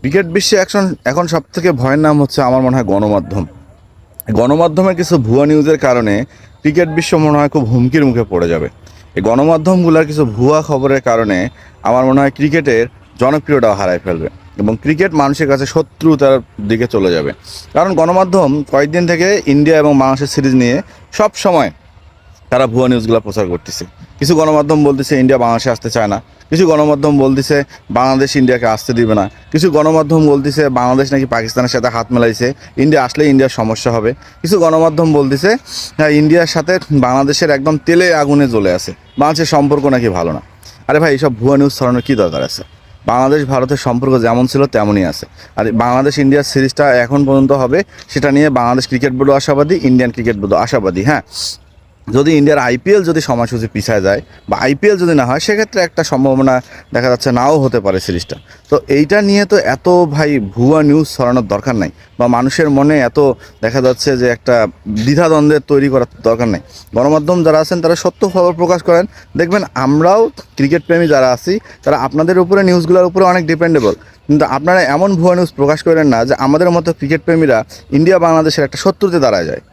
Cricket বিশ্বে এখন সব থেকে ভয়ের নাম হচ্ছে আমার মনে হয় গণমাধ্যম। গণমাধ্যমের কিছু ভুয়া নিউজের কারণে ক্রিকেট বিশ্ব মনে হয় খুব হুমকির মুখে পড়ে যাবে। এই গণমাধ্যমগুলোর কিছু ভুয়া খবরের কারণে আমার মনে হয় ক্রিকেটের জনপ্রিয়তাও হারায় ফেলবে এবং ক্রিকেট মানুষের কাছে শত্রুতার দিকে চলে যাবে। কারণ গণমাধ্যম কয়েকদিন থেকে ইন্ডিয়া এবং বাংলাদেশের সিরিজ নিয়ে সব সময় তারা ভুয়া নিউজগুলো প্রচার করতেছে। কিছু গণমাধ্যম বলতেছে ইন্ডিয়া বাংলাদেশে আসতে চায় না, কিছু গণমাধ্যম বলতেছে বাংলাদেশ ইন্ডিয়াকে আসতে দিবে না, কিছু গণমাধ্যম বলতেছে বাংলাদেশ নাকি পাকিস্তানের সাথে হাত মেলাইছে, ইন্ডিয়া আসলে ইন্ডিয়ার সমস্যা হবে, কিছু গণমাধ্যম বলতেছে হ্যাঁ ইন্ডিয়ার সাথে বাংলাদেশের একদম তেলে আগুনে জ্বলে আছে, বাংলাদেশের সম্পর্ক নাকি ভালো না। আরে ভাই, এইসব ভুয়া নিউজ ছড়ানোর কী দরকার আছে? বাংলাদেশ ভারতের সম্পর্ক যেমন ছিল তেমনই আছে। আর বাংলাদেশ ইন্ডিয়ার সিরিজটা এখন পর্যন্ত হবে, সেটা নিয়ে বাংলাদেশ ক্রিকেট বোর্ডও আশাবাদী, ইন্ডিয়ান ক্রিকেট বোর্ডও আশাবাদী। হ্যাঁ, যদি ইন্ডিয়ার আইপিএল যদি সময়সূচি পিছায় যায় বা আইপিএল যদি না হয়, সেক্ষেত্রে একটা সম্ভাবনা দেখা যাচ্ছে নাও হতে পারে সিরিজটা। তো এইটা নিয়ে তো এত ভাই ভুয়া নিউজ ছড়ানোর দরকার নাই, বা মানুষের মনে এত দেখা যাচ্ছে যে একটা দ্বিধাদ্বন্দ্বের তৈরি করার দরকার নেই। গণমাধ্যম যারা আছেন তারা সত্য খবর প্রকাশ করেন, দেখবেন আমরাও ক্রিকেট প্রেমী যারা আছি তারা আপনাদের উপরে নিউজগুলোর উপরে অনেক ডিপেন্ডেবল। কিন্তু আপনারা এমন ভুয়া নিউজ প্রকাশ করেন না যে আমাদের মতো ক্রিকেট প্রেমীরা ইন্ডিয়া বাংলাদেশের একটা শত্রুতে দাঁড়ায় যায়।